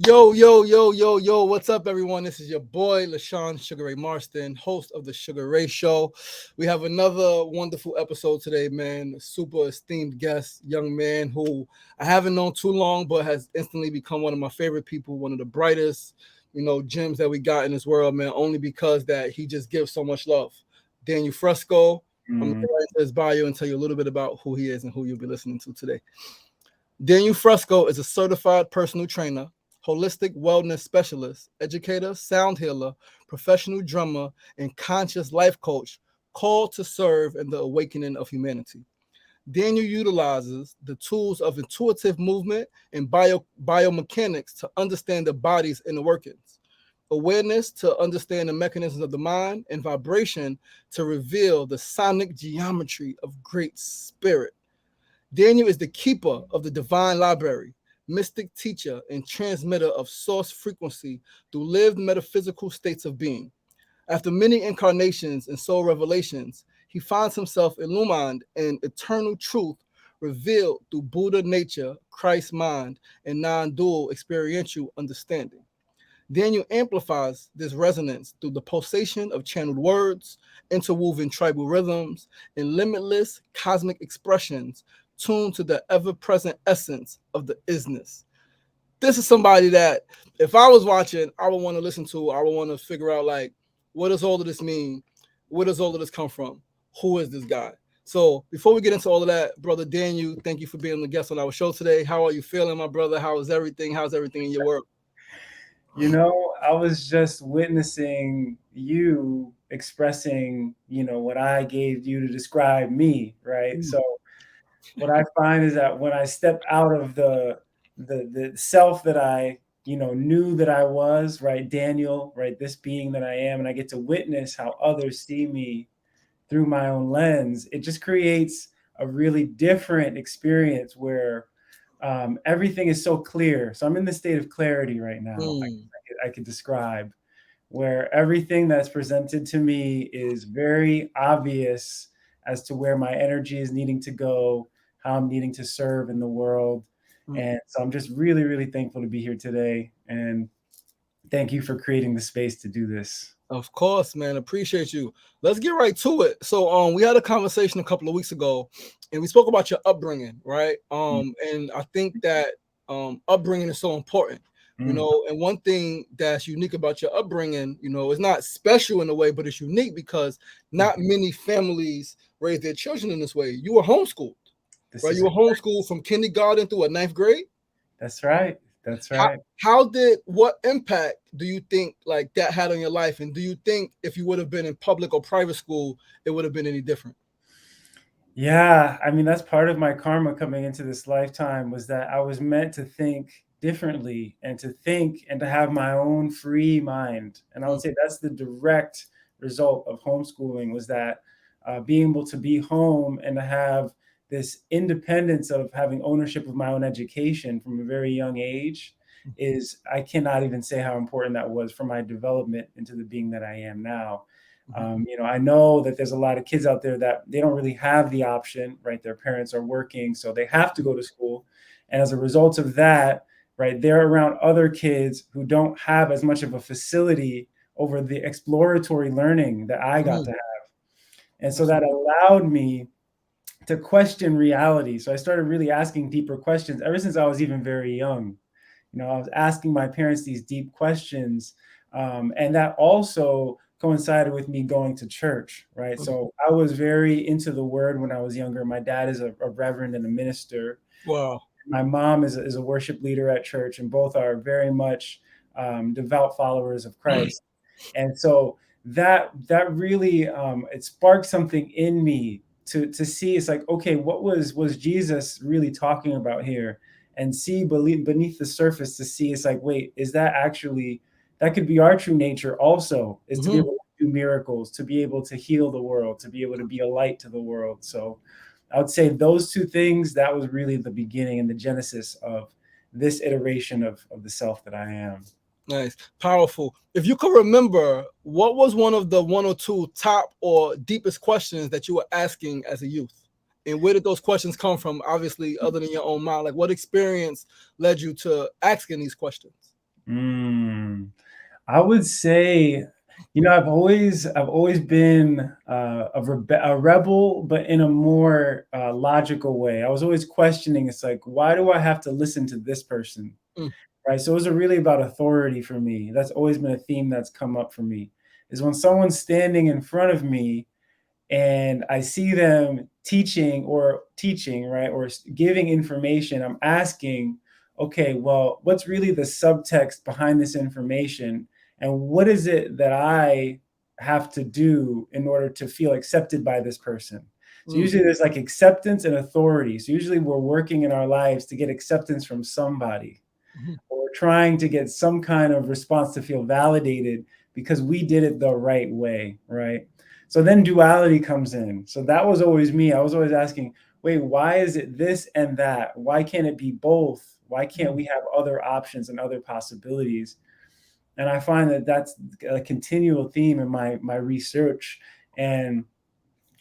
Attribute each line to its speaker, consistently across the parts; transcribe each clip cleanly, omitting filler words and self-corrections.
Speaker 1: Yo, what's up, everyone? This is your boy, LaShawn Sugar Ray Marston, host of the Sugar Ray Show. We have another wonderful episode today, man. A super esteemed guest, young man who I haven't known too long, but has instantly become one of my favorite people, one of the brightest, gems that we got in this world, man, only because that he just gives so much love. Daniel Fresco. I'm going to
Speaker 2: Mm.
Speaker 1: go right into his bio and tell you a little bit about who he is and who you'll be listening to today. Daniel Fresco is a certified personal trainer, holistic wellness specialist, educator, sound healer, professional drummer, and conscious life coach called to serve in the awakening of humanity. Daniel utilizes the tools of intuitive movement and biomechanics to understand the body's inner workings, awareness to understand the mechanisms of the mind, and vibration to reveal the sonic geometry of great spirit. Daniel is the keeper of the divine library, mystic teacher, and transmitter of source frequency through lived metaphysical states of being. After many incarnations and soul revelations, he finds himself illumined in eternal truth revealed through Buddha nature, Christ's mind, and non dual experiential understanding. Daniel amplifies this resonance through the pulsation of channeled words, interwoven tribal rhythms, and limitless cosmic expressions tuned to the ever present essence of the isness. This is somebody that, if I was watching, I would want to listen to. I would want to figure out, like, what does all of this mean? Where does all of this come from? Who is this guy? So before we get into all of that, brother Daniel, thank you for being the guest on our show today. How are you feeling, my brother? How is everything? How's everything in your work?
Speaker 2: I was just witnessing you expressing, what I gave you to describe me, right?
Speaker 1: Mm,
Speaker 2: So what I find is that when I step out of the self that I, knew that I was, right, Daniel, right, this being that I am, and I get to witness how others see me through my own lens, it just creates a really different experience where everything is so clear. So I'm in the state of clarity right now.
Speaker 1: mm.
Speaker 2: I could describe where everything that's presented to me is very obvious as to where my energy is needing to go, how I'm needing to serve in the world.
Speaker 1: Mm.
Speaker 2: And so I'm just really, really thankful to be here today. And thank you for creating the space to do this.
Speaker 1: Of course, man. Appreciate you. Let's get right to it. So, we had a conversation a couple of weeks ago, and we spoke about your upbringing, right? And I think that upbringing is so important,
Speaker 2: Mm-hmm.
Speaker 1: And one thing that's unique about your upbringing, is not special in a way, but it's unique because not many families raise their children in this way. You were homeschooled,
Speaker 2: This
Speaker 1: right?
Speaker 2: is
Speaker 1: You were homeschooled from kindergarten through a ninth grade.
Speaker 2: That's right. That's
Speaker 1: how
Speaker 2: right.
Speaker 1: how did what impact do you think like that had on your life, and do you think if you would have been in public or private school it would have been any different?
Speaker 2: Yeah, I mean, that's part of my karma coming into this lifetime was that I was meant to think differently and to think and to have my own free mind. And I
Speaker 1: Mm,
Speaker 2: would say that's the direct result of homeschooling was that being able to be home and to have this independence of having ownership of my own education from a very young age is, I cannot even say how important that was for my development into the being that I am now.
Speaker 1: mhm,
Speaker 2: I know that there's a lot of kids out there that they don't really have the option, right? Their parents are working, so they have to go to school. And as a result of that, right, they're around other kids who don't have as much of a facility over the exploratory learning that I got
Speaker 1: mhm.
Speaker 2: to have. And so that
Speaker 1: Absolutely.
Speaker 2: allowed me to question reality. So I started really asking deeper questions ever since I was even very young. I was asking my parents these deep questions, and that also coincided with me going to church, right?
Speaker 1: Mm.
Speaker 2: So I was very into the word when I was younger. My dad is a reverend and a minister.
Speaker 1: Wow.
Speaker 2: My mom is a worship leader at church, and both are very much devout followers of Christ. And so that really it sparked something in me to see. It's like, okay, what was Jesus really talking about here? And see beneath the surface to see, it's like, wait, is that actually, that could be our true nature also, is to be
Speaker 1: Mhm.
Speaker 2: able to do miracles, to be able to heal the world, to be able to be a light to the world. So I would say those two things, that was really the beginning and the genesis of this iteration of the self that I am.
Speaker 1: Nice, powerful. If you can remember, what was one of the one or two top or deepest questions that you were asking as a youth, and where did those questions come from? Obviously, other than your own mind, like what experience led you to asking these questions?
Speaker 2: Mm. I would say, I've always been a rebel, but in a more logical way. I was always questioning. It's like, why do I have to listen to this person?
Speaker 1: Mm,
Speaker 2: Right. So it was really about authority for me. That's always been a theme that's come up for me. Is when someone's standing in front of me and I see them teaching, right, or giving information, I'm asking, okay, well, what's really the subtext behind this information? And what is it that I have to do in order to feel accepted by this person? So
Speaker 1: mm,
Speaker 2: usually there's like acceptance and authority. So usually we're working in our lives to get acceptance from somebody,
Speaker 1: mhm,
Speaker 2: or trying to get some kind of response to feel validated because we did it the right way, right? So then duality comes in. So that was always me. I was always asking, wait, why is it this and that? Why can't it be both? Why can't
Speaker 1: mm,
Speaker 2: we have other options and other possibilities? And I find that that's a continual theme in my research and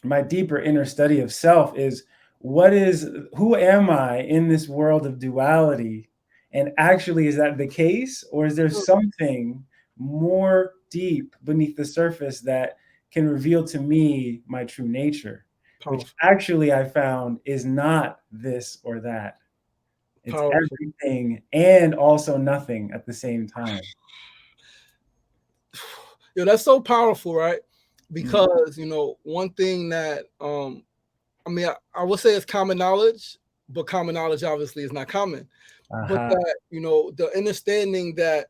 Speaker 2: my deeper inner study of self is, who am I in this world of duality? And actually, is that the case? Or is there
Speaker 1: mm.
Speaker 2: something more deep beneath the surface that can reveal to me my true nature? Which
Speaker 1: Powerful,
Speaker 2: actually I found is not this or that. It's
Speaker 1: powerful.
Speaker 2: everything and also nothing at the same time.
Speaker 1: Yo, that's so powerful, right?
Speaker 2: Mm.
Speaker 1: Because one thing that I mean, I would say it's common knowledge, but common knowledge obviously is not common. But
Speaker 2: Aha.
Speaker 1: that, the understanding that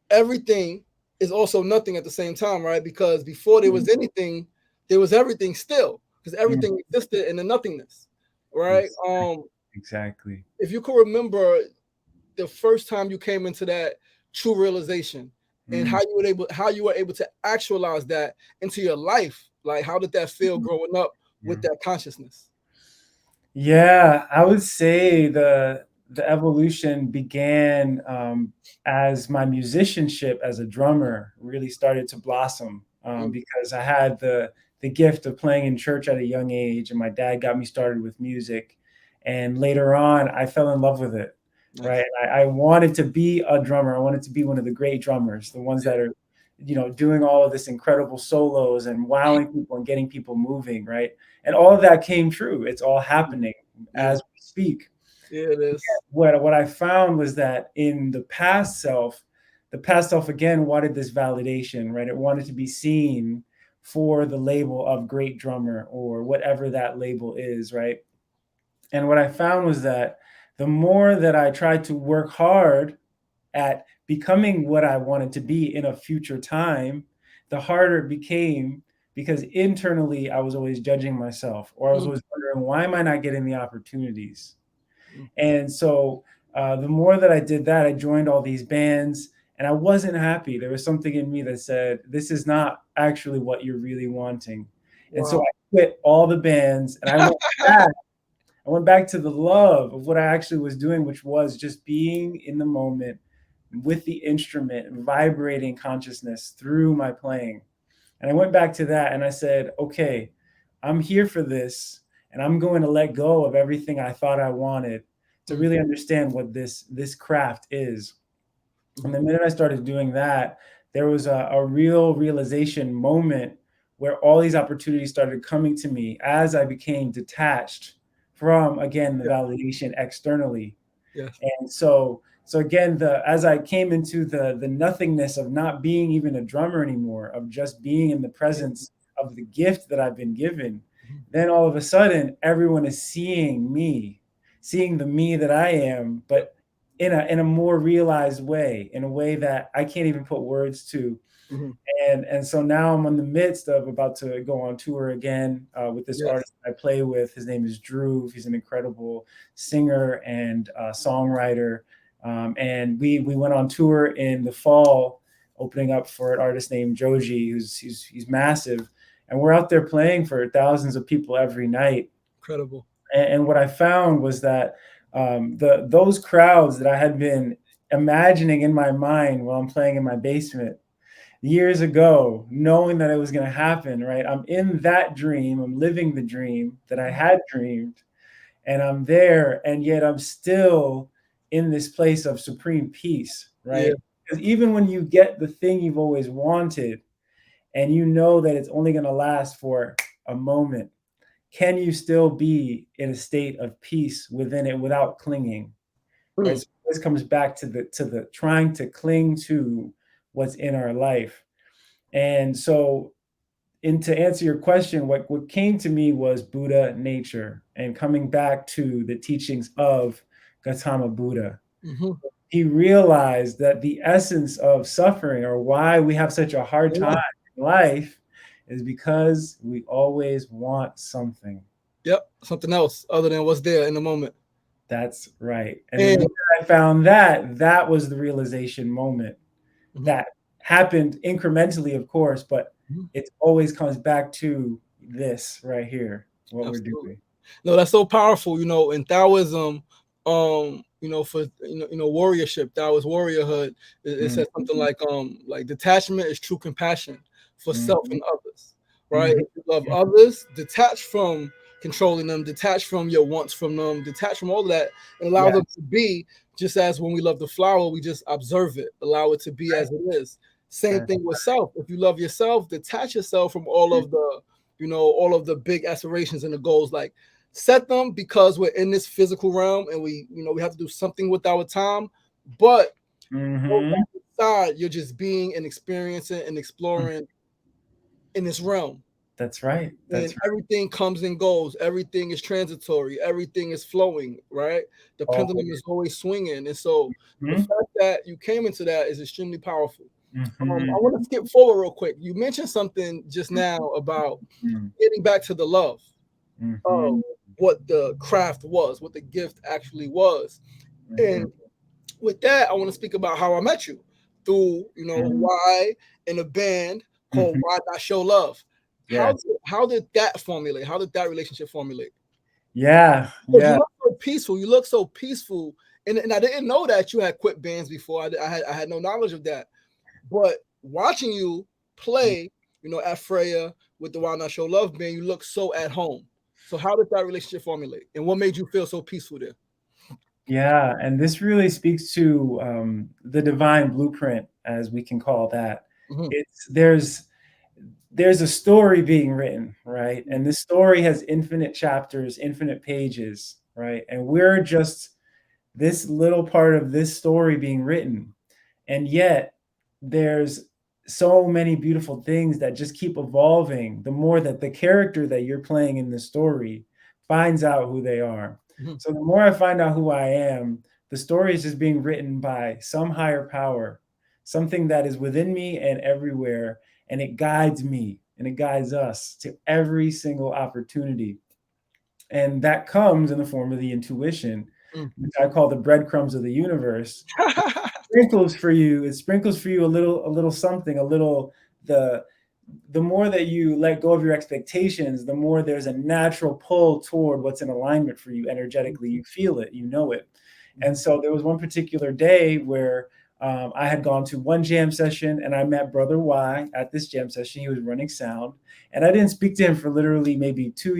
Speaker 1: everything is also nothing at the same time, right? Because before there
Speaker 2: Mm.
Speaker 1: was anything, there was everything still, because
Speaker 2: Mm.
Speaker 1: everything existed in the nothingness, right?
Speaker 2: Exactly.
Speaker 1: If you could remember the first time you came into that true realization and
Speaker 2: Mm.
Speaker 1: how you were able to actualize that into your life, like how did that feel growing up with
Speaker 2: Mm.
Speaker 1: that consciousness?
Speaker 2: Yeah, I would say the evolution began as my musicianship as a drummer really started to blossom,
Speaker 1: Mm,
Speaker 2: because I had the gift of playing in church at a young age, and my dad got me started with music, and later on I fell in love with it. Right,
Speaker 1: nice.
Speaker 2: and I wanted to be a drummer. I wanted to be one of the great drummers, the ones
Speaker 1: Yeah.
Speaker 2: that are, doing all of this incredible solos and wowing people and getting people moving. Right, and all of that came true. It's all happening
Speaker 1: Yeah.
Speaker 2: as we speak.
Speaker 1: Yeah, it is.
Speaker 2: What I found was that in the past self again wanted this validation, right? It wanted to be seen for the label of great drummer or whatever that label is, right? And what I found was that the more that I tried to work hard at becoming what I wanted to be in a future time, the harder it became, because internally I was always judging myself, or I was
Speaker 1: Mm,
Speaker 2: always wondering, why am I not getting the opportunities?
Speaker 1: mm.
Speaker 2: And so the more that I did that, I joined all these bands and I wasn't happy. There was something in me that said, this is not actually what you're really wanting. And so
Speaker 1: Wow.
Speaker 2: I quit all the bands and back I went back to the love of what I actually was doing, which was just being in the moment with the instrument, vibrating consciousness through my playing. And I went back to that and I said, okay, I'm here for this. And I'm going to let go of everything I thought I wanted to
Speaker 1: Mm,
Speaker 2: really understand what this craft is. And
Speaker 1: mhm.
Speaker 2: the minute I started doing that, there was a real realization moment where all these opportunities started coming to me as I became detached from, again, the
Speaker 1: Yeah.
Speaker 2: validation externally.
Speaker 1: Yes.
Speaker 2: And so again, the as I came into the nothingness of not being even a drummer anymore, of just being in the presence of the gift that I've been given,
Speaker 1: Mhm,
Speaker 2: then all of a sudden everyone is seeing me, seeing the me that I am, but in a more realized way, in a way that I can't even put words to.
Speaker 1: mhm.
Speaker 2: And so now I'm in the midst of about to go on tour again with this
Speaker 1: Yes.
Speaker 2: artist I play with. His name is Drew. He's an incredible singer and songwriter. And we went on tour in the fall, opening up for an artist named Joji, he's massive. And we're out there playing for thousands of people every night.
Speaker 1: Incredible.
Speaker 2: And what I found was that those crowds that I had been imagining in my mind while I'm playing in my basement years ago, knowing that it was going to happen, right? I'm in that dream, I'm living the dream that I
Speaker 1: Mhm.
Speaker 2: had dreamed, and I'm there, and yet I'm still in this place of supreme peace,
Speaker 1: Yeah.
Speaker 2: right? Because even when you get the thing you've always wanted, and you know that it's only going to last for a moment, can you still be in a state of peace within it without clinging? Right. So this comes back to the trying to cling to what's in our life. And so, to answer your question, what came to me was Buddha nature and coming back to the teachings of Gautama Buddha.
Speaker 1: Mm-hmm.
Speaker 2: He realized that the essence of suffering, or why we have such a hard time in life, is because we always want something.
Speaker 1: Yep, something else other than what's there in the moment.
Speaker 2: That's right. And the minute I found that was the realization moment. That happened incrementally, of course, but it always comes back to this right here, what we're doing.
Speaker 1: No, that's so powerful. In Taoism, for warriorship, Taoist warriorhood, it says something like detachment is true compassion for self and others. Right? If you love others, detach from controlling them, detach from your wants from them, detach from all of that, and allow them to be. Just as when we love the flower, we just observe it, allow it to be as it is. Same thing with self. If you love yourself, detach yourself from all of the big aspirations and the goals. Like, set them because we're in this physical realm and we have to do something with our time. But inside, you're just being and experiencing and exploring in this realm.
Speaker 2: That's right.
Speaker 1: And everything comes and goes. Everything is transitory. Everything is flowing, right? The pendulum is always swinging. And so the fact that you came into that is extremely powerful. I want to skip forward real quick. You mentioned something just now about getting back to the love of what the craft was, what the gift actually was. And with that, I want to speak about how I met you through, why in a band called Why Not Show Love. How did that formulate? How did that relationship formulate?
Speaker 2: Yeah.
Speaker 1: You look so peaceful. You look so peaceful. And I didn't know that you had quit bands before. I had no knowledge of that. But watching you play, at Freya with the Why Not Show Love band, you look so at home. So how did that relationship formulate? And what made you feel so peaceful there?
Speaker 2: Yeah, and this really speaks to the divine blueprint, as we can call that. There's a story being written, right? And this story has infinite chapters, infinite pages, right? And we're just this little part of this story being written. And yet there's so many beautiful things that just keep evolving the more that the character that you're playing in the story finds out who they are. So the more I find out who I am, the story is just being written by some higher power, something that is within me and everywhere, and it guides me and it guides us to every single opportunity. And that comes in the form of the intuition, which I call the breadcrumbs of the universe. It sprinkles for you a little something, the more that you let go of your expectations, the more there's a natural pull toward what's in alignment for you energetically. You feel it, you know it. And so there was one particular day where I had gone to one jam session and I met Brother Y at this jam session. He was running sound, and I didn't speak to him for literally maybe 2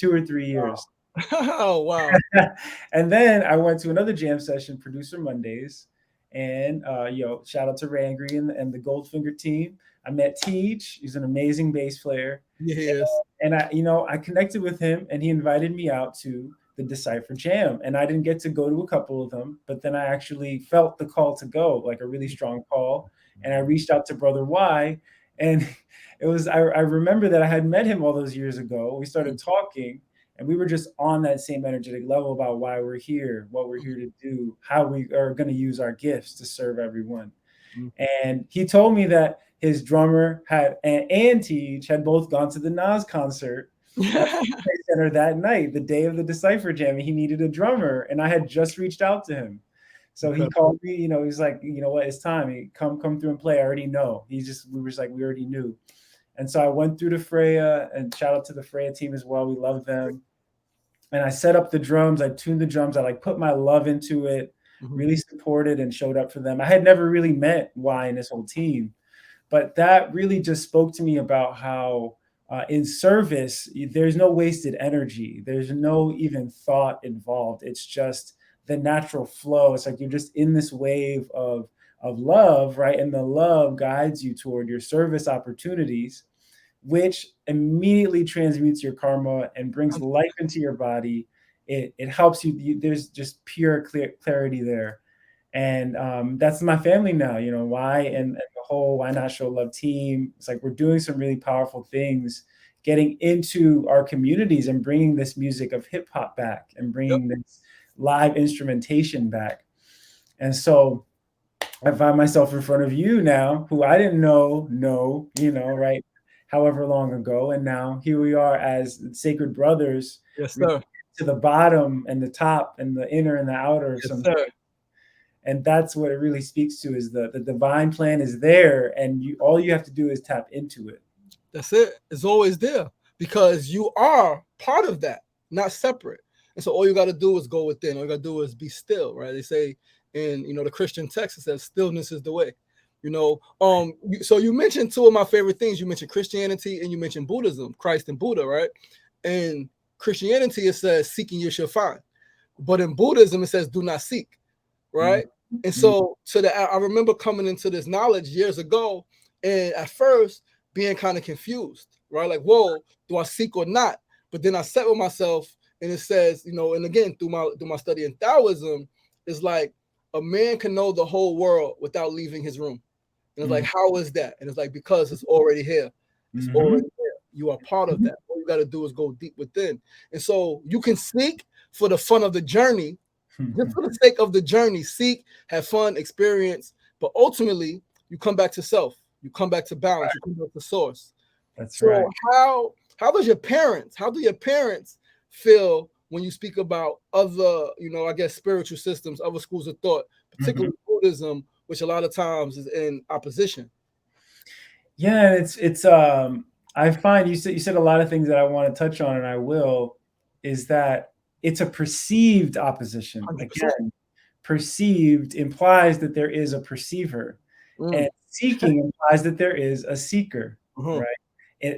Speaker 2: or 3 years.
Speaker 1: Oh, wow.
Speaker 2: And then I went to another jam session, Producer Mondays, and shout out to Rangry and the Goldfinger team. I met Teach. He's an amazing bass player.
Speaker 1: Yes.
Speaker 2: And I connected with him, and he invited me out to the Decipher Jam. And I didn't get to go to a couple of them, but then I actually felt the call to go, like a really strong call. And I reached out to Brother Y, and I remember that I had met him all those years ago. We started talking, and we were just on that same energetic level about why we're here, what we're here to do, how we are going to use our gifts to serve everyone. And he told me that his drummer and Teach had both gone to the Nas concert at the Center that night, the day of the Decipher Jam, and he needed a drummer, and I had just reached out to him. So he called me, he's like, you know what, it's time. Come through and play. I already know. We were just like, we already knew. And so I went through to Freya, and shout out to the Freya team as well. We love them. And I set up the drums. I tuned the drums. I put my love into it, really supported and showed up for them. I had never really met Y and this whole team, but that really just spoke to me about how in service, there's no wasted energy. There's no even thought involved. It's just the natural flow. It's like you're just in this wave of love, right? And the love guides you toward your service opportunities, which immediately transmutes your karma and brings life into your body. It helps you. There's just pure clarity there. And that's my family now, why, and the whole Why Not Show Love team. It's like we're doing some really powerful things, getting into our communities and bringing this music of hip hop back and bringing this live instrumentation back. And so I find myself in front of you now, who I didn't know, right, however long ago. And now here we are as sacred brothers,
Speaker 1: Yes,
Speaker 2: really
Speaker 1: sir.
Speaker 2: to the bottom and the top and the inner and the outer of
Speaker 1: Yes,
Speaker 2: some.
Speaker 1: sir.
Speaker 2: And that's what it really speaks to, is the divine plan is there, and all you have to do is tap into it.
Speaker 1: That's it. It's always there because you are part of that, not separate. And so all you got to do is go within. All you got to do is be still, right? They say in the Christian text, it says stillness is the way. So you mentioned two of my favorite things. You mentioned Christianity and you mentioned Buddhism, Christ and Buddha, right? In Christianity, it says seeking you shall find. But in Buddhism, it says do not seek, right? Mm-hmm. And so I remember coming into this knowledge years ago, and at first being kind of confused, right? Like, whoa, do I seek or not? But then I sat with myself, and it says, and again through my study in Taoism, it's like a man can know the whole world without leaving his room. And it's like, how is that? And it's like, because it's already here. It's already there. You are part of that. All you got to do is go deep within. And so you can seek for the fun of the journey, just for the sake of the journey. Seek, have fun, experience, but ultimately you come back to self. You come back to balance. You come back to source.
Speaker 2: That's right.
Speaker 1: How do your parents feel when you speak about other, I guess, spiritual systems, other schools of thought, particularly Buddhism, which a lot of times is in opposition?
Speaker 2: Yeah, it's I find you said a lot of things that I want to touch on, and I will, is that it's a perceived opposition.
Speaker 1: 100%.
Speaker 2: Again, perceived implies that there is a perceiver, and seeking implies that there is a seeker, right?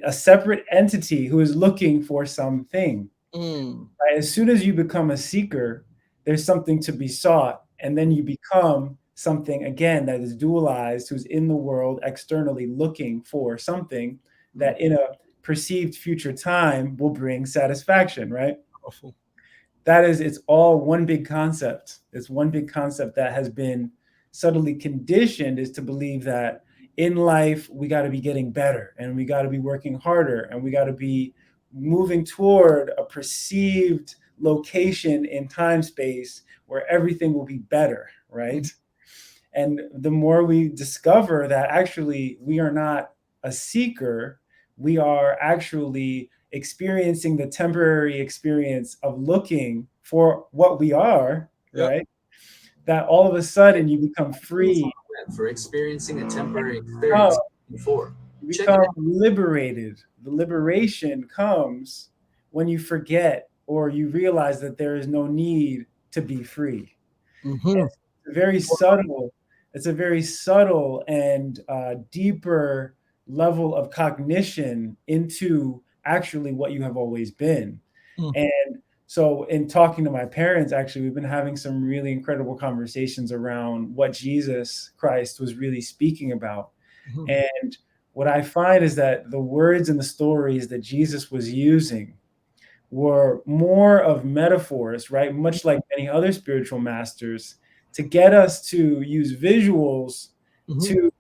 Speaker 2: A separate entity who is looking for something. Right? As soon as you become a seeker, there's something to be sought, and then you become something again that is dualized, who's in the world externally looking for something that in a perceived future time will bring satisfaction, right?
Speaker 1: Awful.
Speaker 2: It's all one big concept. It's one big concept that has been subtly conditioned, is to believe that in life we got to be getting better, and we got to be working harder, and we got to be moving toward a perceived location in time space where everything will be better, right? And the more we discover that actually we are not a seeker, we are actually experiencing the temporary experience of looking for what we are, right? That all of a sudden you become free.
Speaker 3: For experiencing a temporary experience before.
Speaker 2: You become liberated. The liberation comes when you forget, or you realize that there is no need to be free. It's very subtle. It's a very subtle and deeper level of cognition into actually what you have always been. And so in talking to my parents, actually, we've been having some really incredible conversations around what Jesus Christ was really speaking about. And what I find is that the words and the stories that Jesus was using were more of metaphors, right? Much like many other spiritual masters, to get us to use visuals to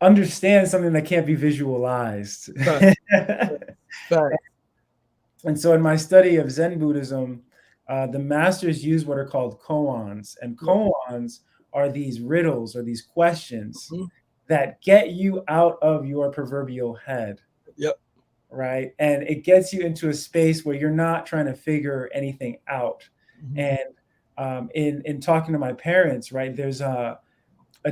Speaker 2: understand something that can't be visualized.
Speaker 1: Right.
Speaker 2: And so in my study of Zen Buddhism, the masters use what are called koans. And koans are these riddles or these questions that get you out of your proverbial head.
Speaker 1: Yep.
Speaker 2: Right? And it gets you into a space where you're not trying to figure anything out. And in talking to my parents, right, there's a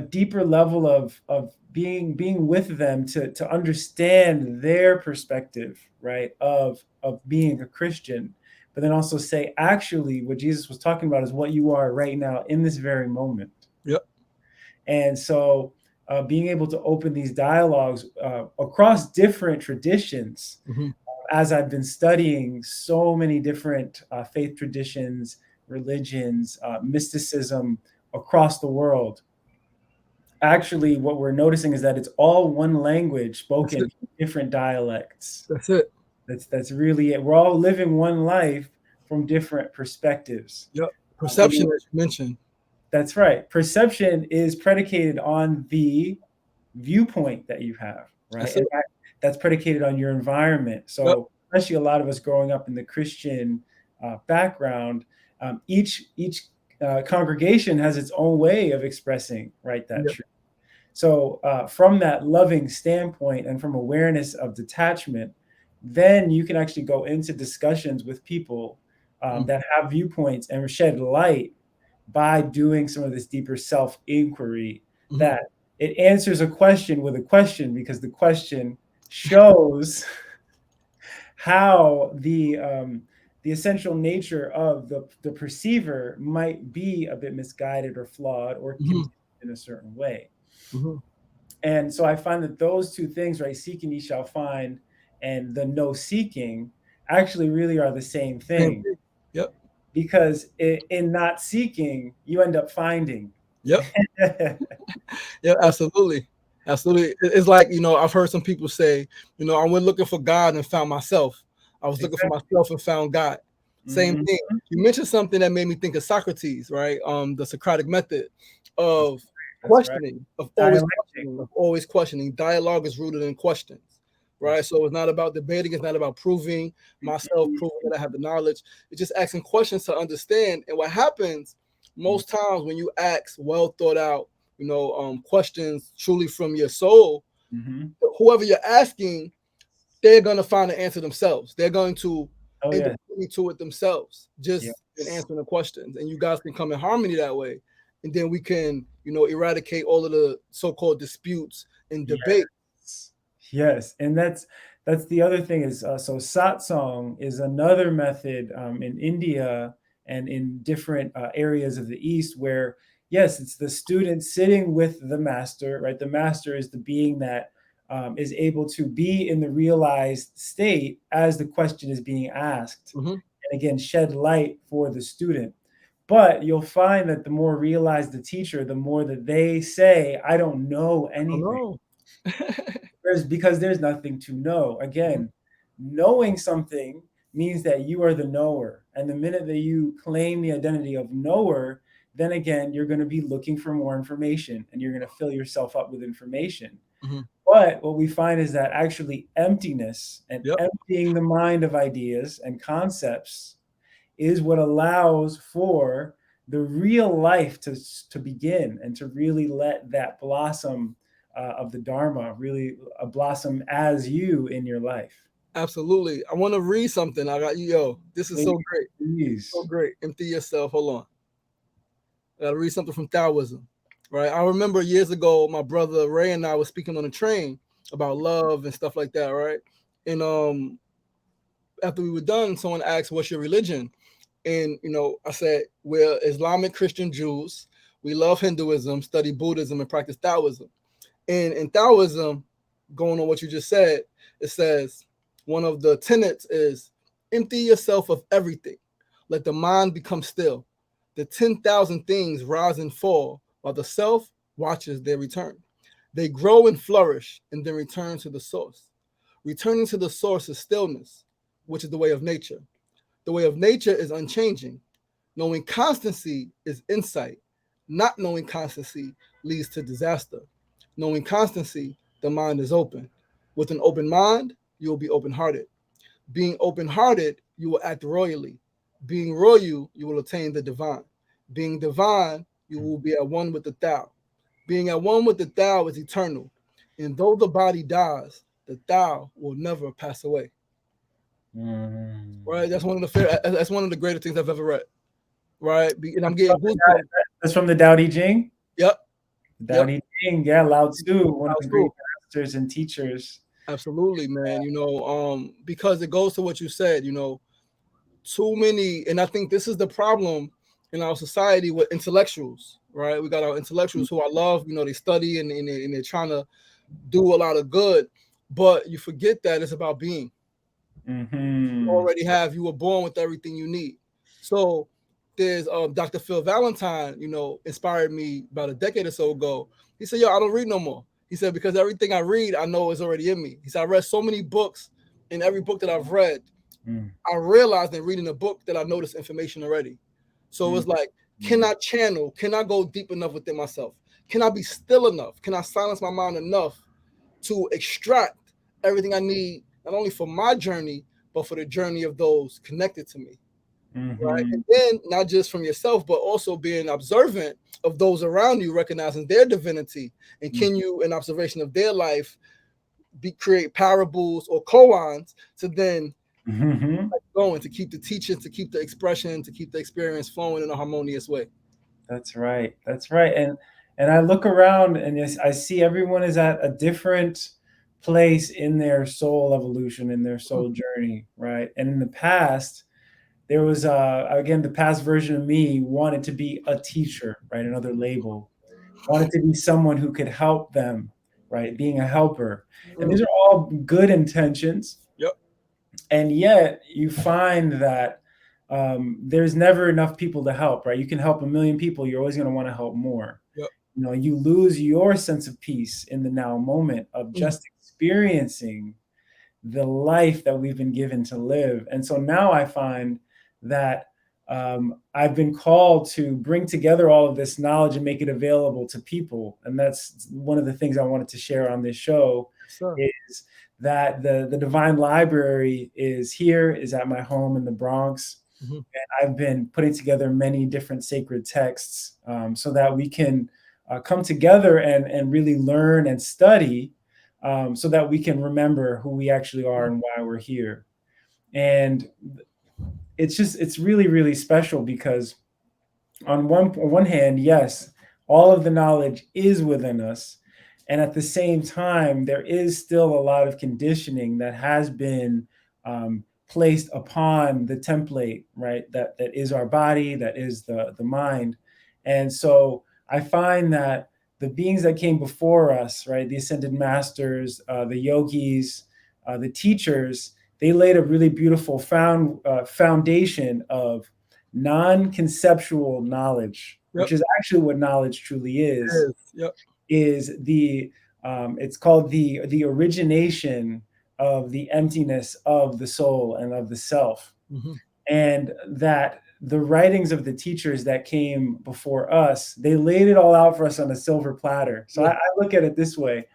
Speaker 2: deeper level of being with them to understand their perspective, right, of being a Christian, but then also say, actually, what Jesus was talking about is what you are right now in this very moment.
Speaker 1: Yep.
Speaker 2: And so being able to open these dialogues across different traditions, as I've been studying so many different faith traditions, religions, mysticism across the world, actually what we're noticing is that it's all one language spoken
Speaker 1: That's it.
Speaker 2: in different dialects.
Speaker 1: That's it.
Speaker 2: That's really it. We're all living one life from different perspectives.
Speaker 1: Yep. Perception, as you mentioned.
Speaker 2: That's right. Perception is predicated on the viewpoint that you have, right?
Speaker 1: That's
Speaker 2: And
Speaker 1: it.
Speaker 2: that's predicated on your environment. So,
Speaker 1: Yep.
Speaker 2: especially a lot of us growing up in the Christian background, each congregation has its own way of expressing, right, that
Speaker 1: Yep.
Speaker 2: truth. So, from that loving standpoint and from awareness of detachment, then you can actually go into discussions with people that have viewpoints and shed light by doing some of this deeper self inquiry, that it answers a question with a question, because the question shows how the essential nature of the perceiver might be a bit misguided or flawed or conditioned in a certain way. And so I find that those two things, right, seek and ye shall find, and the no seeking, actually really are the same thing.
Speaker 1: Yep.
Speaker 2: Because in not seeking, you end up finding.
Speaker 1: Yep. Yeah, absolutely. Absolutely. It's like, I've heard some people say, I went looking for God and found myself. I was looking for myself and found God. Same thing. You mentioned something that made me think of Socrates, right? The Socratic method of questioning, of always questioning. Dialogue is rooted in questions, right? So it's not about debating. It's not about proving myself, proving that I have the knowledge. It's just asking questions to understand. And what happens most times when you ask well thought out, questions truly from your soul, whoever you're asking, they're going to find the answer themselves. They're going to end up getting to it themselves, just in answering the questions. And you guys can come in harmony that way. And then we can, eradicate all of the so-called disputes and debate.
Speaker 2: Yes. And that's the other thing is, so satsang is another method in India and in different areas of the East where, yes, it's the student sitting with the master, right? The master is the being that is able to be in the realized state as the question is being asked. And again, shed light for the student. But you'll find that the more realized the teacher, the more that they say, I don't know anything. Because there's nothing to know. Again, knowing something means that you are the knower. And the minute that you claim the identity of knower, then again, you're going to be looking for more information and you're going to fill yourself up with information. But what we find is that actually emptiness and emptying the mind of ideas and concepts is what allows for the real life to begin and to really let that blossom of the Dharma really blossom as you in your life.
Speaker 1: Absolutely. I want to read something. I got you. This is so great.
Speaker 2: Please.
Speaker 1: So great. Empty yourself. Hold on. I got to read something from Taoism. Right. I remember years ago, my brother Ray and I were speaking on a train about love and stuff like that. Right. And after we were done, someone asked, "What's your religion?" And I said, "We're Islamic Christian Jews. We love Hinduism, study Buddhism, and practice Taoism." And in Taoism, going on what you just said, it says one of the tenets is empty yourself of everything. Let the mind become still. The 10,000 things rise and fall while the self watches their return. They grow and flourish and then return to the source. Returning to the source is stillness, which is the way of nature. The way of nature is unchanging. Knowing constancy is insight. Not knowing constancy leads to disaster. Knowing constancy, the mind is open. With an open mind, you will be open-hearted. Being open-hearted, you will act royally. Being royal, you will attain the divine. Being divine, you will be at one with the Tao. Being at one with the Tao is eternal. And though the body dies, the Tao will never pass away. Right? That's one of the greatest things I've ever read. Right? And I'm getting goosebumps.
Speaker 2: That's from the Tao Te Ching?
Speaker 1: Yep.
Speaker 2: Tao Te Ching, yeah, Lao Tzu, one of the great masters and teachers.
Speaker 1: Absolutely, man. Because it goes to what you said, too many, and I think this is the problem in our society with intellectuals, right? We got our intellectuals who I love, they study and they're trying to do a lot of good, but you forget that it's about being. You already have, you were born with everything you need. So there's Dr. Phil Valentine, inspired me about a decade or so ago. He said, yo, I don't read no more. He said, because everything I read, I know is already in me. He said, I read so many books, and every book that I've read, I realized in reading a book that I know this information already. So it's like, can I channel? Can I go deep enough within myself? Can I be still enough? Can I silence my mind enough to extract everything I need, not only for my journey, but for the journey of those connected to me? Right. And then not just from yourself, but also being observant of those around you, recognizing their divinity, and can you, in observation of their life, create parables or koans to then going to keep the teaching, to keep the expression, to keep the experience flowing in a harmonious way.
Speaker 2: That's right. That's right. And I look around and I see everyone is at a different place in their soul evolution, in their soul journey, right? And in the past, there was again, the past version of me wanted to be a teacher, right? Another label, wanted to be someone who could help them, right? Being a helper. And these are all good intentions.
Speaker 1: Yep.
Speaker 2: And yet you find that there's never enough people to help, right? You can help 1 million people. You're always going to want to help more.
Speaker 1: Yep.
Speaker 2: You lose your sense of peace in the now moment of just experiencing the life that we've been given to live. And so now I find that I've been called to bring together all of this knowledge and make it available to people. And that's one of the things I wanted to share on this show, is that the Divine Library is at my home in the Bronx. And I've been putting together many different sacred texts so that we can come together and really learn and study so that we can remember who we actually are and why we're here. And it's really, really special because on one hand, yes, all of the knowledge is within us. And at the same time, there is still a lot of conditioning that has been placed upon the template, right? That is our body, that is the mind. And so I find that the beings that came before us, right? The ascended masters, the yogis, the teachers, they laid a really beautiful foundation of non-conceptual knowledge, which is actually what knowledge truly is. Is the it's called the origination of the emptiness of the soul and of the self. And that the writings of the teachers that came before us, they laid it all out for us on a silver platter. So I look at it this way.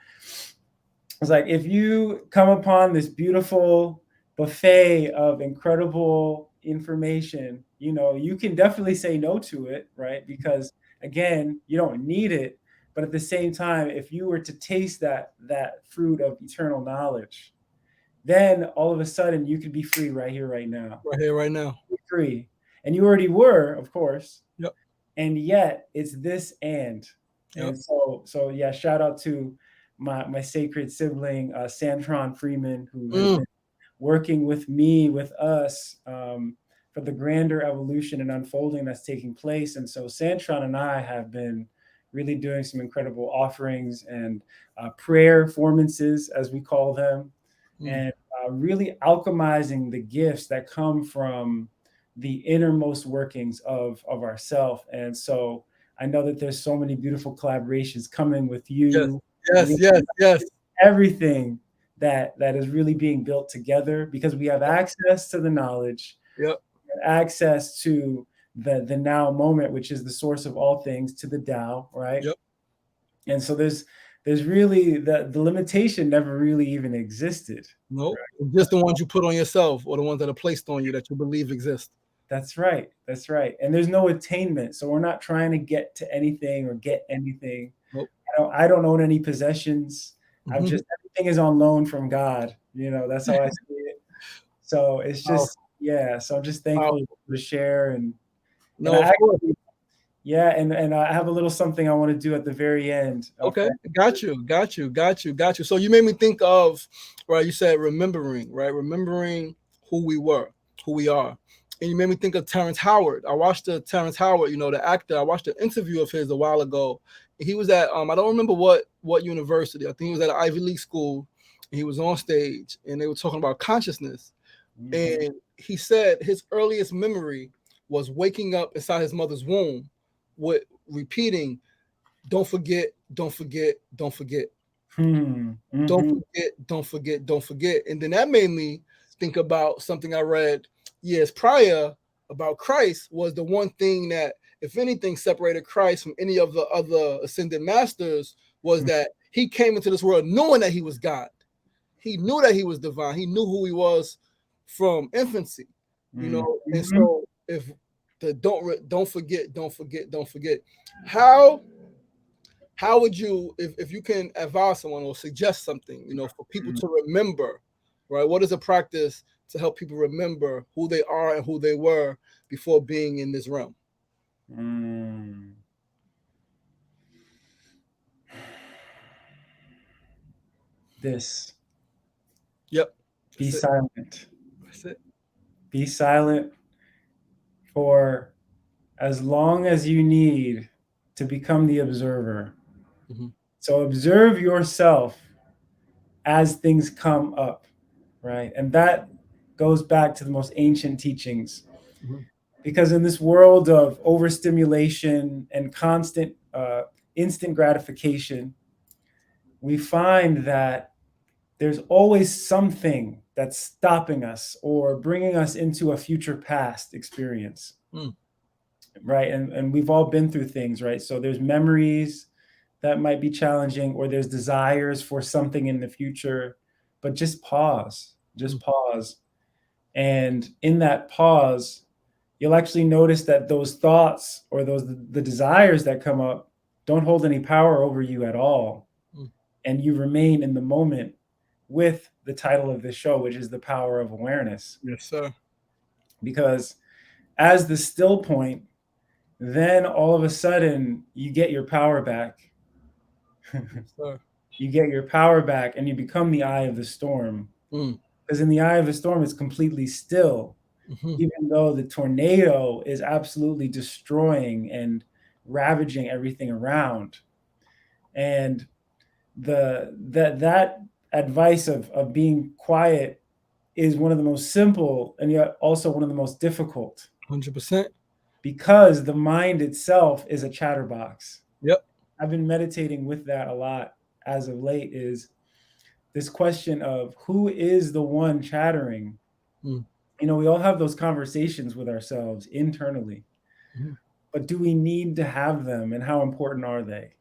Speaker 2: It's like, if you come upon this beautiful buffet of incredible information, you can definitely say no to it, right? Because again, you don't need it. But at the same time, if you were to taste that fruit of eternal knowledge, then all of a sudden you could be free right here, right now.
Speaker 1: Right here, right now.
Speaker 2: Free. And you already were, of course.
Speaker 1: Yep.
Speaker 2: And yet it's this and. Yep. And so yeah, shout out to my sacred sibling, Santron Freeman, who has been working with me, with us, for the grander evolution and unfolding that's taking place. And so Santron and I have been really doing some incredible offerings and prayer performances, as we call them, and really alchemizing the gifts that come from the innermost workings of ourself. And so I know that there's so many beautiful collaborations coming with you.
Speaker 1: Yes.
Speaker 2: Everything that is really being built together, because we have access to the knowledge, access to the now moment, which is the source of all things, to the Tao, right? And so there's really the limitation never really even existed.
Speaker 1: Nope. Right? Just the ones you put on yourself, or the ones that are placed on you that you believe exist.
Speaker 2: That's right. And there's no attainment. So we're not trying to get to anything or get anything.
Speaker 1: Nope.
Speaker 2: I don't own any possessions. Everything is on loan from God. That's how I see it. So it's just, so I'm just thankful to share and I have a little something I want to do at the very end.
Speaker 1: Okay. Got you. So you made me think of, right, you said remembering who we were, who we are. And you made me think of Terrence Howard. I watched Terrence Howard, the actor. I watched an interview of his a while ago. He was at, I don't remember what university. I think he was at an Ivy League school. And he was on stage and they were talking about consciousness. And he said his earliest memory was waking up inside his mother's womb with repeating, don't forget, don't forget, don't forget. Don't forget, don't forget, don't forget. And then that made me think about something I read years prior about Christ. Was the one thing that, if anything, separated Christ from any of the other ascended masters was that he came into this world knowing that he was God. He knew that he was divine. He knew who he was from infancy, you know. And so if the don't forget, don't forget, don't forget, how would you, if you can advise someone or suggest something, you know, for people to remember, right? What is a practice to help people remember who they are and who they were before being in this realm?
Speaker 2: This.
Speaker 1: Yep.
Speaker 2: Be silent.
Speaker 1: That's it.
Speaker 2: Be silent for as long as you need to become the observer. So observe yourself as things come up, right? And that goes back to the most ancient teachings. Because in this world of overstimulation and constant instant gratification, we find that there's always something that's stopping us or bringing us into a future past experience, right? And we've all been through things, right? So there's memories that might be challenging, or there's desires for something in the future, but just pause, And in that pause, you'll actually notice that those thoughts or the desires that come up don't hold any power over you at all. And you remain in the moment with the title of this show, which is The Power of Awareness.
Speaker 1: Yes, sir.
Speaker 2: Because as the still point, then all of a sudden you get your power back.
Speaker 1: Yes, sir.
Speaker 2: You get your power back and you become the eye of the storm. Because in the eye of the storm, it's completely still, even though the tornado is absolutely destroying and ravaging everything around. And that advice of being quiet is one of the most simple and yet also one of the most difficult.
Speaker 1: 100%.
Speaker 2: Because the mind itself is a chatterbox.
Speaker 1: Yep.
Speaker 2: I've been meditating with that a lot as of late, is this question of who is the one chattering? You know, we all have those conversations with ourselves internally, but do we need to have them, and how important are they?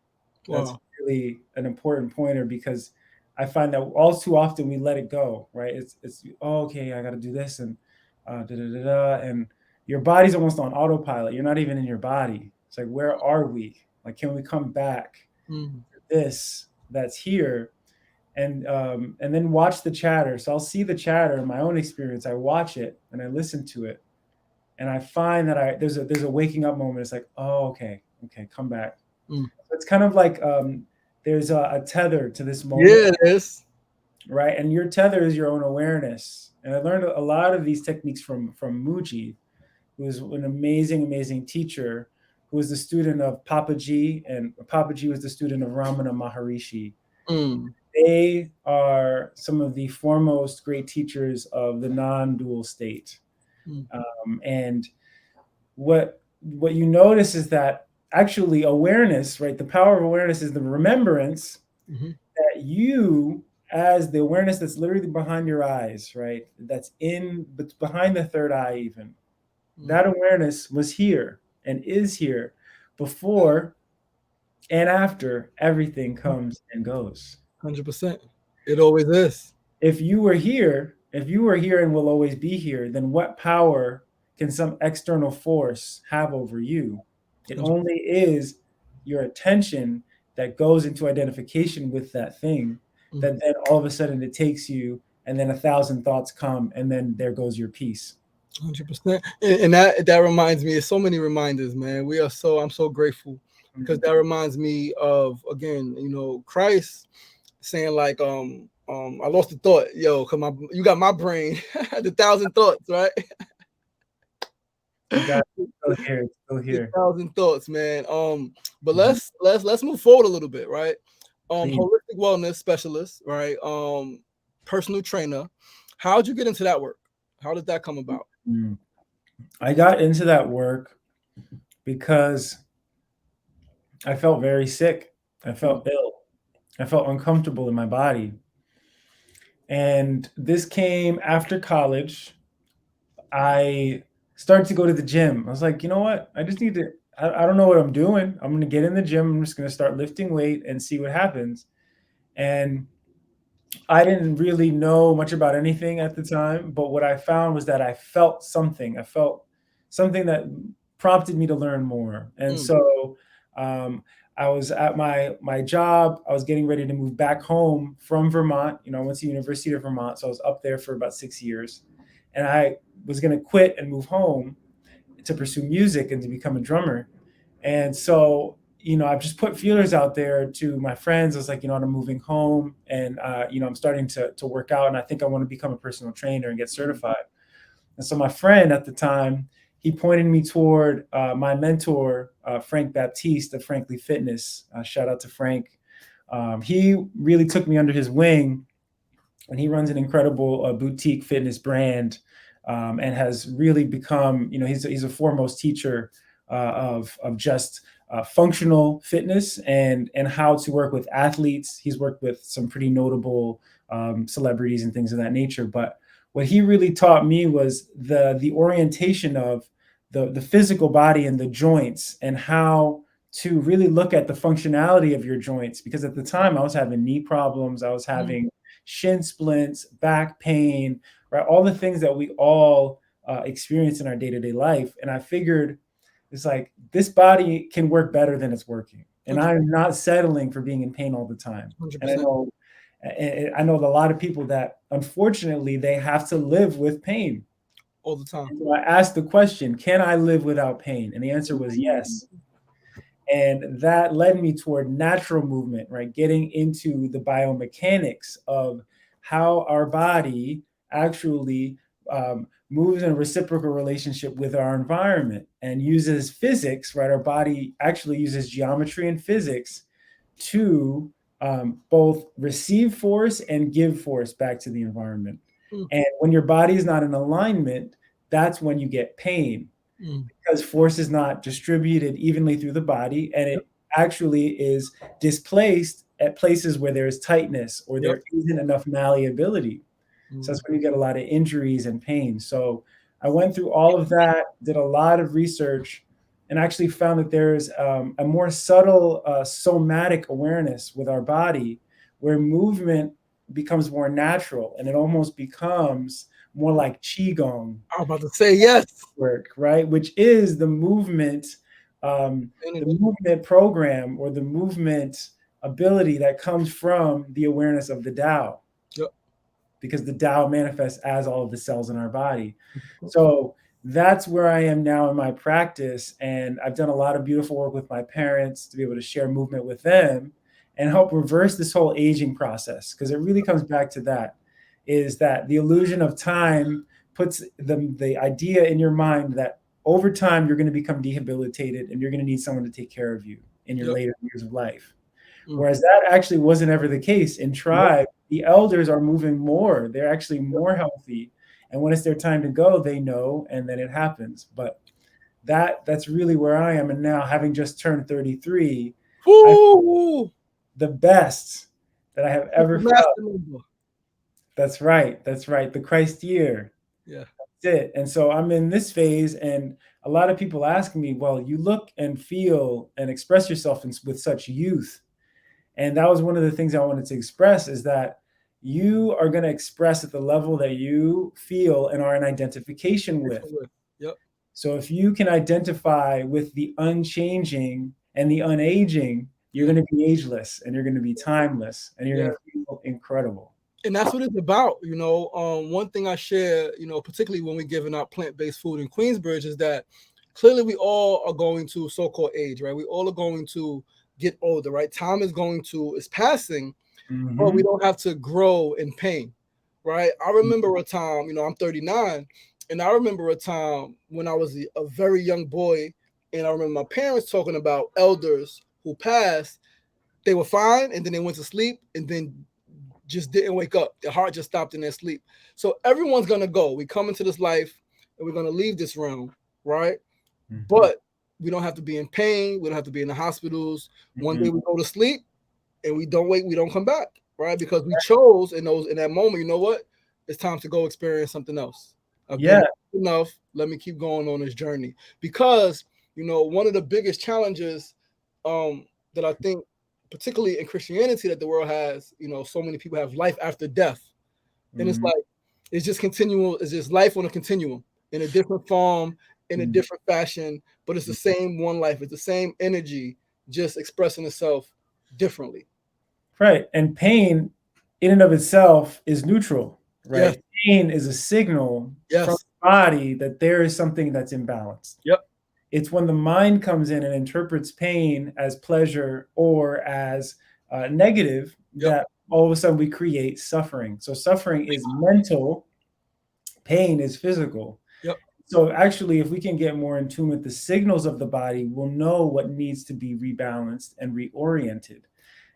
Speaker 2: That's really an important pointer, because I find that all too often we let it go, right? It's oh, okay, I got to do this, and and your body's almost on autopilot. You're not even in your body. It's like, where are we? Like, can we come back to this that's here? And then watch the chatter. So I'll see the chatter in my own experience. I watch it and I listen to it, and I find that there's a waking up moment. It's like, oh, okay, come back. So it's kind of like there's a tether to this moment.
Speaker 1: Yeah, it is.
Speaker 2: Right, and your tether is your own awareness. And I learned a lot of these techniques from Muji, who was an amazing teacher, who was the student of Papaji, and Papaji was the student of Ramana Maharishi. They are some of the foremost great teachers of the non-dual state. And what you notice is that actually awareness, right? The power of awareness is the remembrance that you, as the awareness that's literally behind your eyes, right? That's behind the third eye even. That awareness was here and is here before and after everything comes and goes.
Speaker 1: 100%. It always is.
Speaker 2: If you were here and will always be here, then what power can some external force have over you? It only is your attention that goes into identification with that thing, that then all of a sudden it takes you, and then 1,000 thoughts come, and then there goes your peace.
Speaker 1: 100%. And that reminds me of so many reminders, man. I'm so grateful, because that reminds me of, again, you know, Christ saying like, I lost the thought. Yo, come on, you got my brain. The 1,000 thoughts, right?
Speaker 2: You got it. Still here.
Speaker 1: 1,000 thoughts, man. But let's move forward a little bit, right? Holistic wellness specialist, right? Personal trainer. How'd you get into that work? How did that come about?
Speaker 2: I got into that work because I felt very sick. I felt ill. I felt uncomfortable in my body. And this came after college. I started to go to the gym. I was like, you know what? I just need to, I don't know what I'm doing. I'm going to get in the gym. I'm just going to start lifting weight and see what happens. And I didn't really know much about anything at the time, but what I found was that I felt something. I felt something that prompted me to learn more. And so um, I was at my job. I was getting ready to move back home from Vermont. I went to University of Vermont, so I was up there for about 6 years, and I was going to quit and move home to pursue music and to become a drummer. And so, I've just put feelers out there to my friends. I was like, I'm moving home and, I'm starting to work out, and I think I want to become a personal trainer and get certified. And so my friend at the time, he pointed me toward my mentor, Frank Baptiste of Frankly Fitness. Shout out to Frank. He really took me under his wing, and he runs an incredible boutique fitness brand, and has really become, he's a foremost teacher of just functional fitness and how to work with athletes. He's worked with some pretty notable celebrities and things of that nature. But what he really taught me was the orientation of the physical body and the joints, and how to really look at the functionality of your joints. Because at the time I was having knee problems, I was having shin splints, back pain, right? All the things that we all experience in our day-to-day life. And I figured, it's like, this body can work better than it's working. And I'm not settling for being in pain all the time.
Speaker 1: 100%.
Speaker 2: And I know a lot of people that, unfortunately, they have to live with pain
Speaker 1: all the time.
Speaker 2: And so I asked the question, can I live without pain? And the answer was yes. And that led me toward natural movement, right? Getting into the biomechanics of how our body actually moves in a reciprocal relationship with our environment and uses physics, right? Our body actually uses geometry and physics to both receive force and give force back to the environment. And when your body is not in alignment, that's when you get pain. Because force is not distributed evenly through the body, and it actually is displaced at places where there is tightness or there isn't enough malleability. So that's when you get a lot of injuries and pain. So I went through all of that, did a lot of research, and actually found that there's a more subtle somatic awareness with our body, where movement becomes more natural, and it almost becomes more like qigong.
Speaker 1: I was about to say yes.
Speaker 2: Work, right? Which is the movement program, or the movement ability that comes from the awareness of the Tao.
Speaker 1: Yep.
Speaker 2: Because the Tao manifests as all of the cells in our body. So that's where I am now in my practice. And I've done a lot of beautiful work with my parents to be able to share movement with them and help reverse this whole aging process. Because it really comes back to that, is that the illusion of time puts the idea in your mind that over time you're going to become debilitated and you're going to need someone to take care of you in your later years of life. Whereas that actually wasn't ever the case. In tribe, the elders are moving more. They're actually more healthy. And when it's their time to go, they know, and then it happens. But that's really where I am. And now, having just turned 33, the best that I have ever felt. That's right. That's right. The Christ year.
Speaker 1: Yeah.
Speaker 2: That's it. And so I'm in this phase, and a lot of people ask me, well, you look and feel and express yourself with such youth. And that was one of the things I wanted to express, is that you are going to express at the level that you feel and are in identification with.
Speaker 1: Yep.
Speaker 2: So if you can identify with the unchanging and the unaging, you're going to be ageless, and you're going to be timeless, and you're going to feel incredible.
Speaker 1: And that's what it's about. One thing I share, particularly when we're giving out plant-based food in Queensbridge, is that clearly we all are going to so-called age, right? We all are going to get older, right? Time is passing, but we don't have to grow in pain, right? I remember a time, I'm 39, and I remember a time when I was a very young boy, and I remember my parents talking about elders who passed. They were fine, and then they went to sleep, and then just didn't wake up. Their heart just stopped in their sleep. So everyone's gonna go. We come into this life, and we're going to leave this realm, right?
Speaker 2: Mhm.
Speaker 1: But we don't have to be in pain. We don't have to be in the hospitals. One day we go to sleep and we don't wake, we don't come back, right? Because we chose in that moment, you know what? It's time to go experience something else. I've been enough. Let me keep going on this journey. Because, one of the biggest challenges that I think, particularly in Christianity, that the world has, so many people have life after death. And it's like, it's just continual, it's just life on a continuum in a different form, in a different fashion, but it's the same one life. It's the same energy, just expressing itself differently.
Speaker 2: Right. And pain in and of itself is neutral, right?
Speaker 1: Yes.
Speaker 2: Pain is a signal from the body that there is something that's imbalanced.
Speaker 1: Yep.
Speaker 2: It's when the mind comes in and interprets pain as pleasure or as negative that all of a sudden we create suffering. So suffering is mental, pain is physical.
Speaker 1: Yep.
Speaker 2: So actually, if we can get more in tune with the signals of the body, we'll know what needs to be rebalanced and reoriented.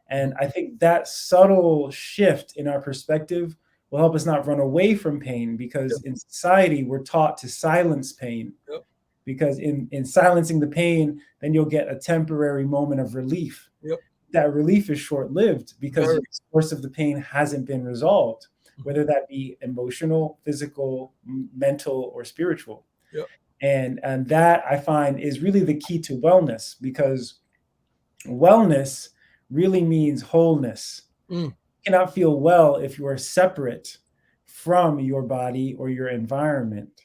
Speaker 2: And I think that subtle shift in our perspective will help us not run away from pain, because in society, we're taught to silence pain.
Speaker 1: Yep.
Speaker 2: Because in silencing the pain, then you'll get a temporary moment of relief.
Speaker 1: Yep.
Speaker 2: That relief is short-lived because the source of the pain hasn't been resolved, whether that be emotional, physical, mental, or spiritual.
Speaker 1: Yep.
Speaker 2: And that I find is really the key to wellness, because wellness really means wholeness. You cannot feel well if you are separate from your body or your environment.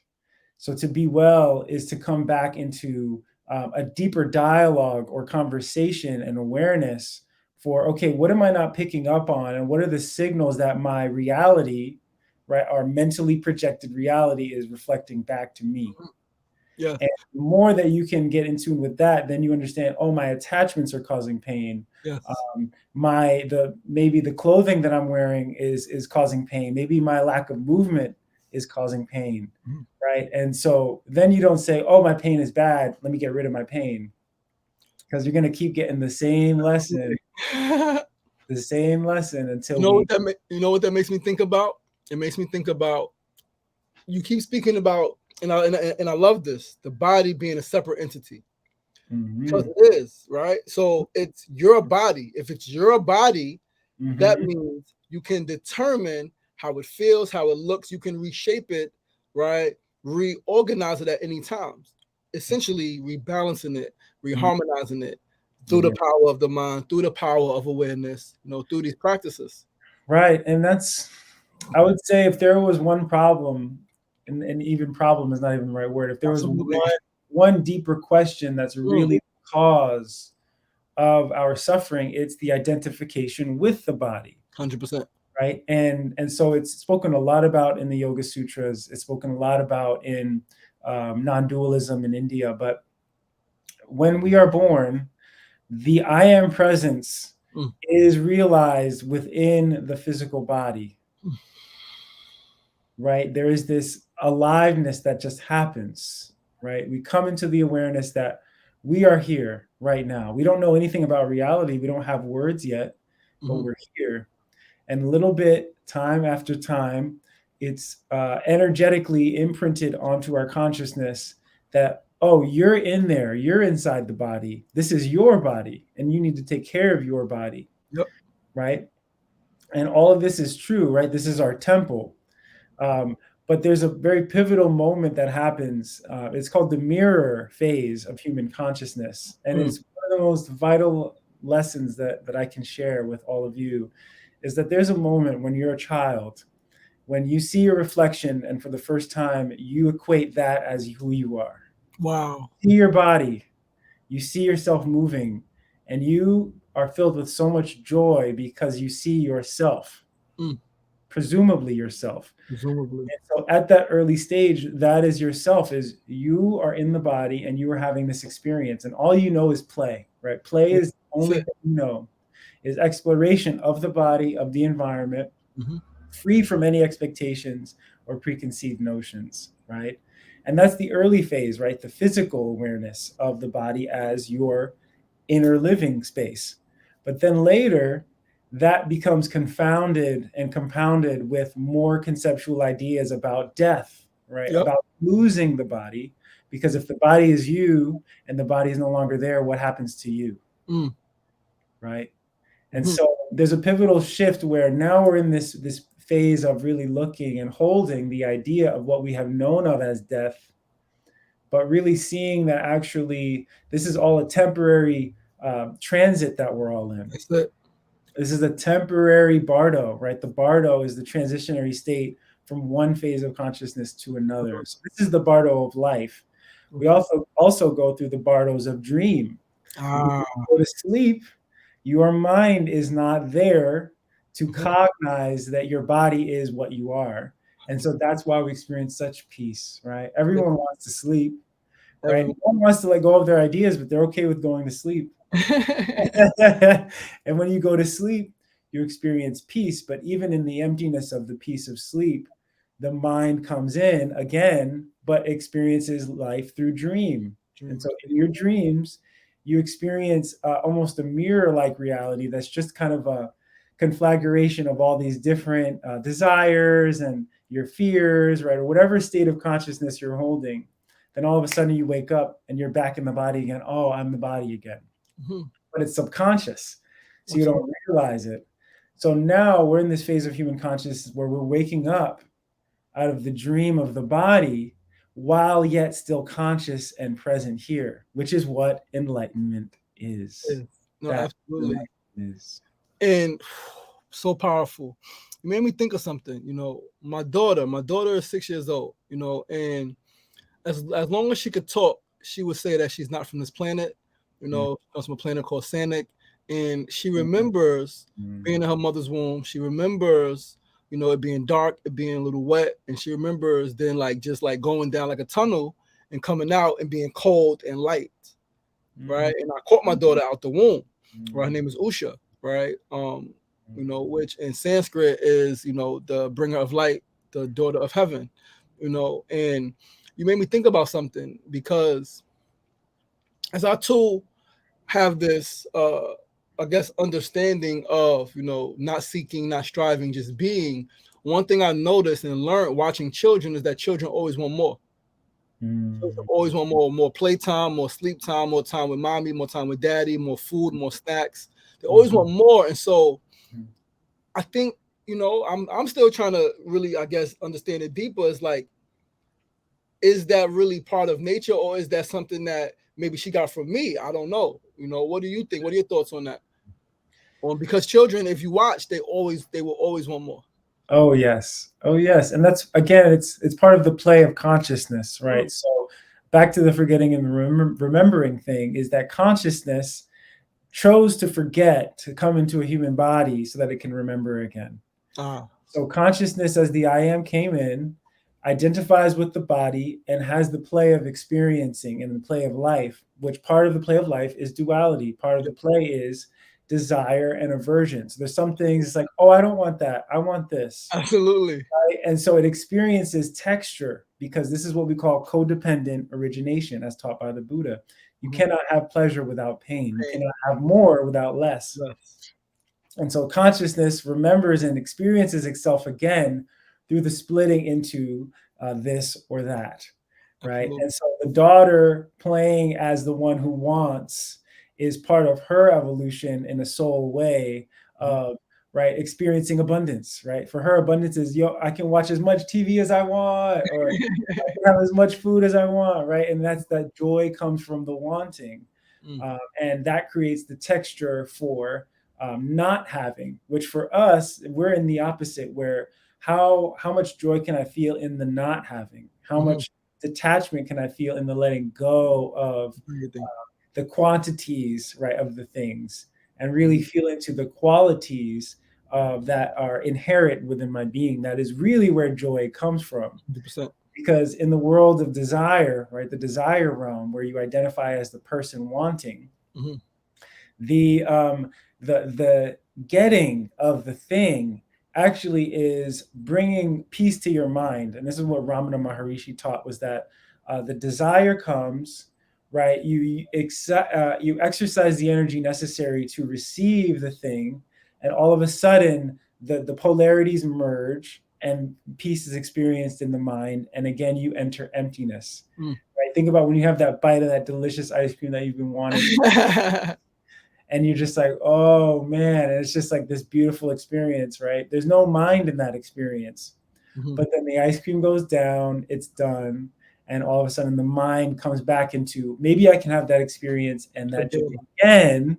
Speaker 2: So to be well is to come back into a deeper dialogue or conversation and awareness for, okay, what am I not picking up on? And what are the signals that my reality, right, our mentally projected reality is reflecting back to me?
Speaker 1: Yeah.
Speaker 2: And the more that you can get in tune with that, then you understand, oh, my attachments are causing pain.
Speaker 1: Yes.
Speaker 2: Maybe the clothing that I'm wearing is causing pain. Maybe my lack of movement is causing pain, right? And so then you don't say, oh, my pain is bad, let me get rid of my pain. Because you're going to keep getting the same lesson, until
Speaker 1: you know what that makes me think about? It makes me think about, you keep speaking about, and I love this, the body being a separate entity. Because it is, right? So it's your body. If it's your body, that means you can determine how it feels, how it looks. You can reshape it, right? Reorganize it at any time. Essentially rebalancing it, reharmonizing it through the power of the mind, through the power of awareness, through these practices.
Speaker 2: Right. And that's, I would say, if there was one problem, and even problem is not even the right word, if there was one deeper question that's really the cause of our suffering, it's the identification with the body.
Speaker 1: 100%.
Speaker 2: Right. And so it's spoken a lot about in the Yoga Sutras. It's spoken a lot about in non-dualism in India. But when we are born, the I am presence is realized within the physical body. Right? There is this aliveness that just happens, right? We come into the awareness that we are here right now. We don't know anything about reality. We don't have words yet, but we're here. And a little bit, time after time, it's energetically imprinted onto our consciousness that, oh, you're in there. You're inside the body. This is your body, and you need to take care of your body.
Speaker 1: Yep.
Speaker 2: Right? And all of this is true, right? This is our temple. But there's a very pivotal moment that happens. It's called the mirror phase of human consciousness. And it's one of the most vital lessons that I can share with all of you, is that there's a moment when you're a child, when you see your reflection, and for the first time, you equate that as who you are.
Speaker 1: Wow.
Speaker 2: You see your body, you see yourself moving, and you are filled with so much joy because you see yourself. Presumably yourself.
Speaker 1: Presumably.
Speaker 2: And so at that early stage, that is yourself, is you are in the body and you are having this experience, and all you know is play, right? Play is the only thing you know, is exploration of the body, of the environment, free from any expectations or preconceived notions, right? And that's the early phase, right? The physical awareness of the body as your inner living space. But then later, that becomes confounded and compounded with more conceptual ideas about death, right?
Speaker 1: Yep.
Speaker 2: About losing the body, because if the body is you and the body is no longer there, what happens to you? Right? And so there's a pivotal shift where now we're in this phase of really looking and holding the idea of what we have known of as death, but really seeing that actually this is all a temporary transit that we're all in.
Speaker 1: That's it.
Speaker 2: This is a temporary bardo, right? The bardo is the transitionary state from one phase of consciousness to another. So this is the bardo of life. We also go through the bardos of dream. When you go to sleep, your mind is not there to cognize that your body is what you are. And so that's why we experience such peace, right? Everyone wants to sleep, right? No one wants to let go of their ideas, but they're okay with going to sleep. And when you go to sleep, you experience peace. But even in the emptiness of the peace of sleep, the mind comes in again, but experiences life through dream. And so in your dreams, you experience almost a mirror-like reality that's just kind of a conflagration of all these different desires and your fears, right? Or whatever state of consciousness you're holding. Then all of a sudden you wake up and you're back in the body again. Oh, I'm the body again. But it's subconscious, so you don't realize it. So now we're in this phase of human consciousness where we're waking up out of the dream of the body while yet still conscious and present here, which is what enlightenment is.
Speaker 1: No, absolutely.
Speaker 2: Is.
Speaker 1: And so powerful. It made me think of something. My daughter is 6 years old, and as long as she could talk, she would say that she's not from this planet. Comes from a planet called Sanic, and she remembers being in her mother's womb. She remembers, it being dark, it being a little wet, and she remembers then just going down like a tunnel and coming out and being cold and light, right? And I caught my daughter out the womb. Right, her name is Usha, right? Which in Sanskrit is the bringer of light, the daughter of heaven, and you made me think about something, because as I too have this I guess understanding of not seeking, not striving, just being, one thing I noticed and learned watching children is that children always want more. Children always want more playtime, more sleep time, more time with mommy, more time with daddy, more food, more snacks. They always want more. And so I think I'm still trying to really, I guess, understand it deeper. Is is that really part of nature, or is that something that maybe she got from me? I don't know. What do you think? What are your thoughts on that? Because children, if you watch, they will always want more.
Speaker 2: Oh yes. And that's, again, it's part of the play of consciousness, right? So back to the forgetting and remembering thing, is that consciousness chose to forget to come into a human body so that it can remember again. So consciousness as the I am came in, identifies with the body, and has the play of experiencing and the play of life, which part of the play of life is duality. Part of the play is desire and aversion. So there's some things it's like, oh, I don't want that, I want this.
Speaker 1: Absolutely.
Speaker 2: Right? And so it experiences texture, because this is what we call codependent origination, as taught by the Buddha. You cannot have pleasure without pain. You cannot have more without less. And so consciousness remembers and experiences itself again through the splitting into this or that, right? Absolutely. And so the daughter playing as the one who wants is part of her evolution in a soul way of, right, experiencing abundance, right? For her, abundance is, I can watch as much TV as I want, or I can have as much food as I want, right? And that joy comes from the wanting. And that creates the texture for not having, which for us, we're in the opposite, where how much joy can I feel in the not having? How much detachment can I feel in the letting go of the quantities, right, of the things, and really feel into the qualities that are inherent within my being? That is really where joy comes from.
Speaker 1: 100%.
Speaker 2: Because in the world of desire, right, the desire realm, where you identify as the person wanting, the getting of the thing actually is bringing peace to your mind. And this is what Ramana Maharishi taught, was that the desire comes, right? You exercise the energy necessary to receive the thing, and all of a sudden the polarities merge, and peace is experienced in the mind. And again, you enter emptiness.
Speaker 1: Mm.
Speaker 2: Right? Think about when you have that bite of that delicious ice cream that you've been wanting, and you're just like, oh man, and it's just like this beautiful experience, right? There's no mind in that experience.
Speaker 1: Mhm.
Speaker 2: But then the ice cream goes down, it's done, and all of a sudden the mind comes back into, maybe I can have that experience and that joy again,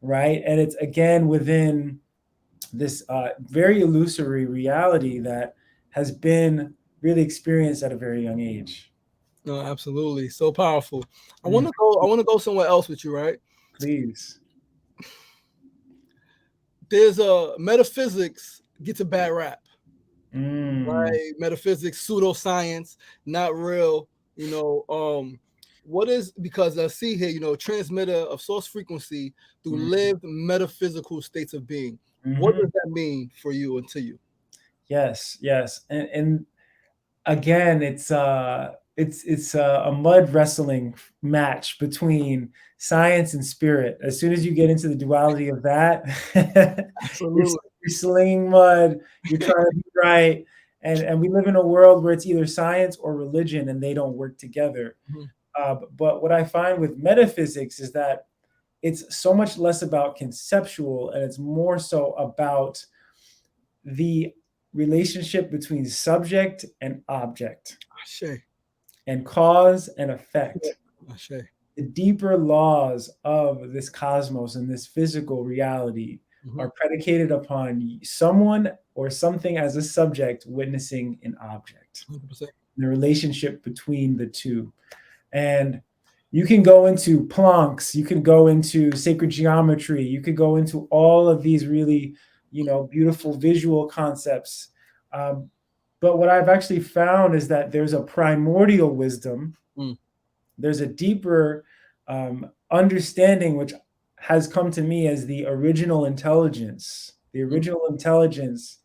Speaker 2: right? And it's again within this very illusory reality that has been really experienced at a very young age.
Speaker 1: No, absolutely, so powerful. I want to go somewhere else with you, right?
Speaker 2: Please.
Speaker 1: There's a metaphysics gets a bad rap,
Speaker 2: Mm.
Speaker 1: right? Metaphysics, pseudoscience, not real. What is, because I see here, transmitter of source frequency through lived metaphysical states of being. What does that mean for you and to you?
Speaker 2: Yes, and again, it's a mud wrestling match between science and spirit. As soon as you get into the duality of that, you're slinging mud. You're trying to be right, and we live in a world where it's either science or religion, and they don't work together. But what I find with metaphysics is that it's so much less about conceptual, and it's more so about the relationship between subject and object, and cause and effect. The deeper laws of this cosmos and this physical reality are predicated upon someone or something as a subject witnessing an object.
Speaker 1: 100%.
Speaker 2: The relationship between the two. And you can go into Planck's, you can go into sacred geometry, you could go into all of these really, beautiful visual concepts. But what I've actually found is that there's a primordial wisdom. There's a deeper understanding, which has come to me as the original intelligence. The original intelligence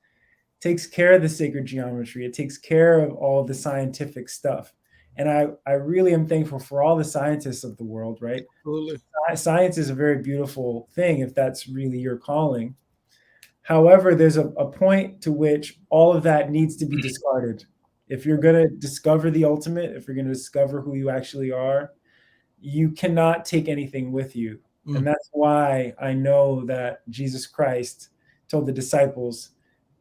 Speaker 2: takes care of the sacred geometry. It takes care of all the scientific stuff. And I really am thankful for all the scientists of the world, right?
Speaker 1: Absolutely.
Speaker 2: Science is a very beautiful thing if that's really your calling. However, there's a point to which all of that needs to be discarded. If you're going to discover the ultimate, if you're going to discover who you actually are, you cannot take anything with you. And that's why I know that Jesus Christ told the disciples,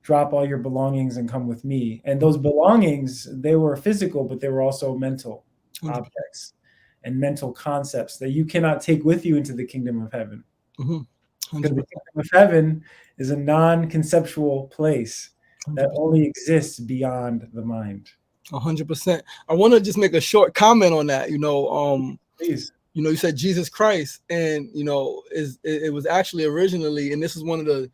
Speaker 2: drop all your belongings and come with me. And those belongings, they were physical, but they were also mental objects and mental concepts that you cannot take with you into the kingdom of heaven. Because the kingdom of heaven is a non-conceptual place that only exists beyond the mind.
Speaker 1: 100%. I want to just make a short comment on that.
Speaker 2: Please.
Speaker 1: You said Jesus Christ, and it was actually originally, and this is one of the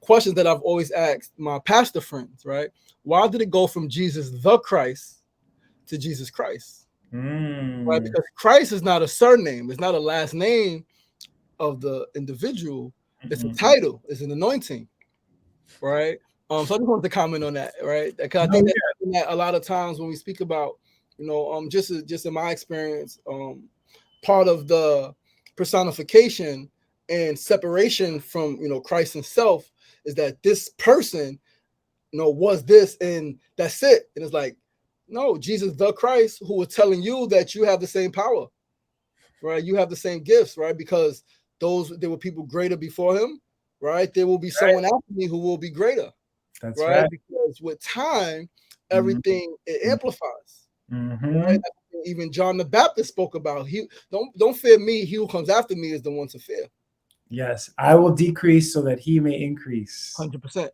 Speaker 1: questions that I've always asked my pastor friends, right? Why did it go from Jesus the Christ to Jesus Christ? Right? Because Christ is not a surname, it's not a last name of the individual, it's a title, it's an anointing, right? So I just wanted to comment on that, right? Because I think that a lot of times when we speak about, just in my experience, part of the personification and separation from Christ himself is that this person was this and that's it. And it's like, no, Jesus the Christ, who was telling you that you have the same power, right? You have the same gifts, right? Because there were people greater before him, right? There will be someone after me who will be greater.
Speaker 2: That's right.
Speaker 1: Because with time, everything it amplifies. Right? Even John the Baptist spoke about, don't fear me, he who comes after me is the one to fear.
Speaker 2: Yes, I will decrease so that he may increase.
Speaker 1: 100%.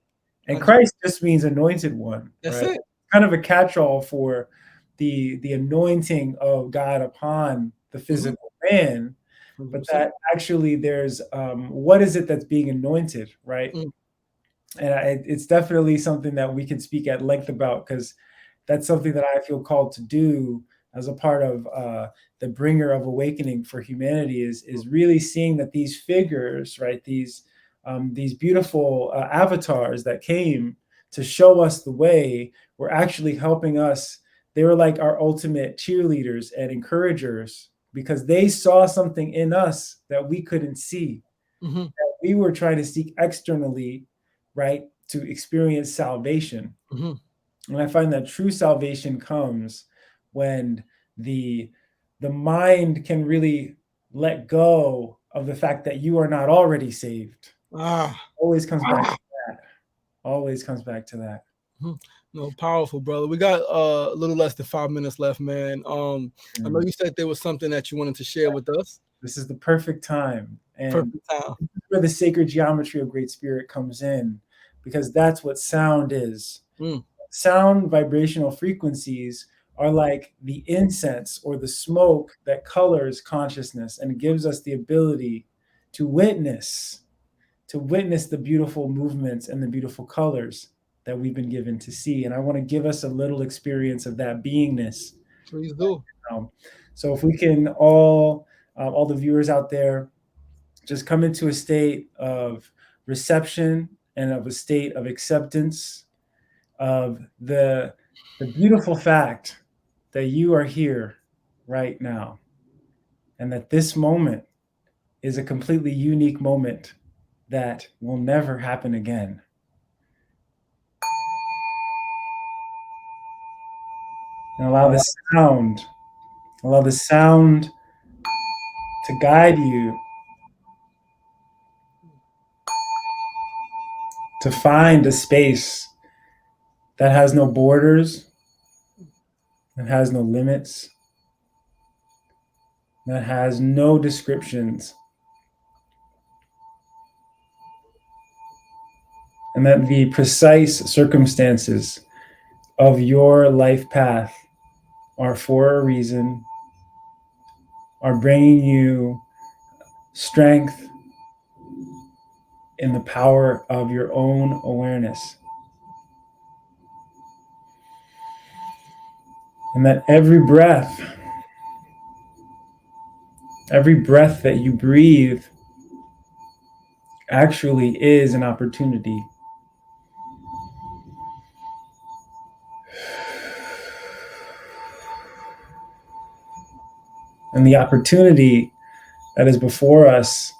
Speaker 2: And Christ just means anointed one.
Speaker 1: That's
Speaker 2: right?
Speaker 1: it.
Speaker 2: Kind of a catch-all for the anointing of God upon the physical man, but that actually there's what is it that's being anointed, right? And it's definitely something that we can speak at length about, because that's something that I feel called to do as a part of the bringer of awakening for humanity, is really seeing that these figures, right, these beautiful avatars that came to show us the way were actually helping us. They were like our ultimate cheerleaders and encouragers, because they saw something in us that we couldn't see, that we were trying to seek externally, right, to experience salvation. And I find that true salvation comes when the mind can really let go of the fact that you are not already saved. Always comes back to that. Always comes back to that.
Speaker 1: No, powerful, brother. We got a little less than 5 minutes left, man. I know you said there was something that you wanted to share with us.
Speaker 2: This is the perfect time. And
Speaker 1: perfect time.
Speaker 2: This is where the sacred geometry of Great Spirit comes in, because that's what sound is. Sound vibrational frequencies are like the incense or the smoke that colors consciousness and gives us the ability to witness the beautiful movements and the beautiful colors that we've been given to see. And I want to give us a little experience of that beingness.
Speaker 1: Please do.
Speaker 2: So if we can all the viewers out there, just come into a state of reception and of a state of acceptance of the beautiful fact that you are here right now, and that this moment is a completely unique moment that will never happen again. And allow the sound to guide you to find a space that has no borders, that has no limits, that has no descriptions, and that the precise circumstances of your life path are for a reason, are bringing you strength in the power of your own awareness. And that every breath that you breathe actually is an opportunity. And the opportunity that is before us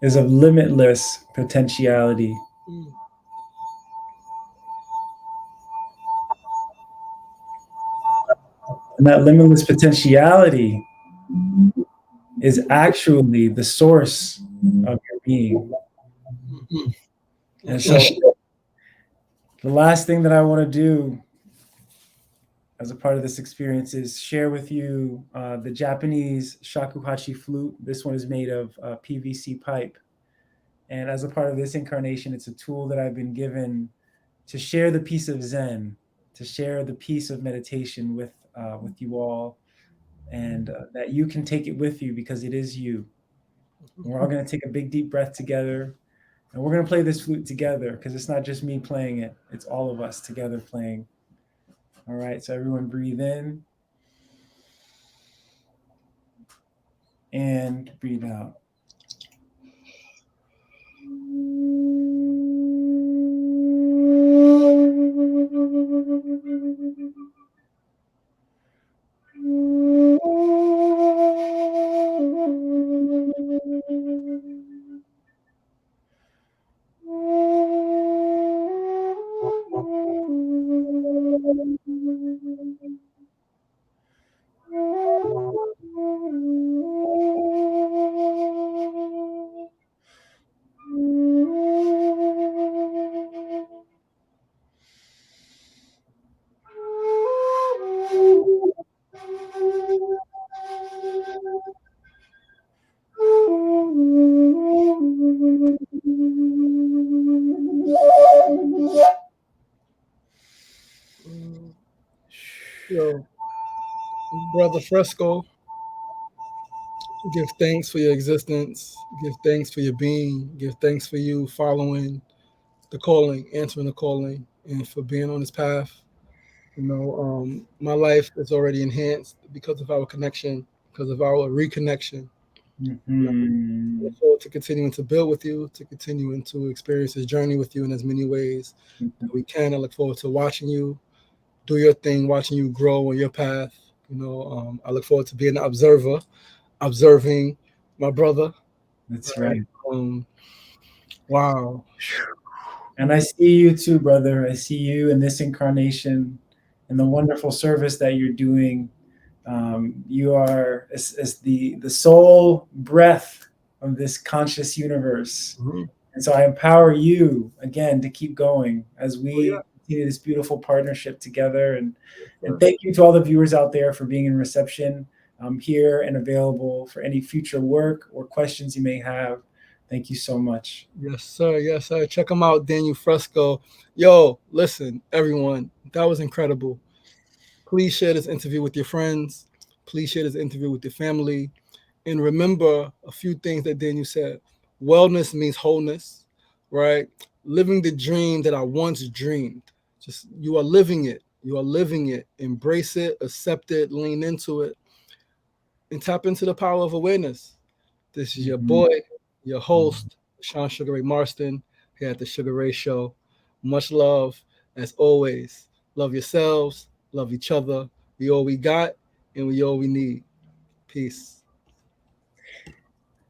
Speaker 2: is of limitless potentiality. And that limitless potentiality is actually the source of your being. And so the last thing that I want to do as a part of this experience is share with you the Japanese shakuhachi flute. This one is made of PVC pipe. And as a part of this incarnation, it's a tool that I've been given to share the piece of Zen, to share the piece of meditation with you all, and that you can take it with you because it is you. And we're all going to take a big, deep breath together, and we're going to play this flute together because it's not just me playing it. It's all of us together playing. All right, so everyone breathe in and breathe out.
Speaker 1: Yo, Brother Fresco, give thanks for your existence. Give thanks for your being. Give thanks for you following the calling, answering the calling, and for being on this path. You know, my life is already enhanced because of our connection, because of our reconnection. You know, I look forward to continuing to build with you, to continuing to experience this journey with you in as many ways that we can. I look forward to watching you do your thing, watching you grow on your path. You know, I look forward to being an observer, observing my brother.
Speaker 2: That's right.
Speaker 1: Wow.
Speaker 2: And I see you too, brother. I see you in this incarnation and the wonderful service that you're doing. You are as the soul breath of this conscious universe.
Speaker 1: Mm-hmm.
Speaker 2: And so I empower you again to keep going as we continue this beautiful partnership together. And thank you to all the viewers out there for being in reception. I'm here and available for any future work or questions you may have. Thank you so much.
Speaker 1: Yes, sir. Yes, sir. Check him out, Daniel Fresco. Yo, listen, everyone, that was incredible. Please share this interview with your friends. Please share this interview with your family. And remember a few things that Daniel said. Wellness means wholeness, right? Living the dream that I once dreamed. Just you are living it. You are living it. Embrace it, accept it, lean into it, and tap into the power of awareness. This is your boy, your host, Sean Sugar Ray Marston, here at the Sugar Ray Show. Much love, as always. Love yourselves, love each other. We all we got, and we all we need. Peace.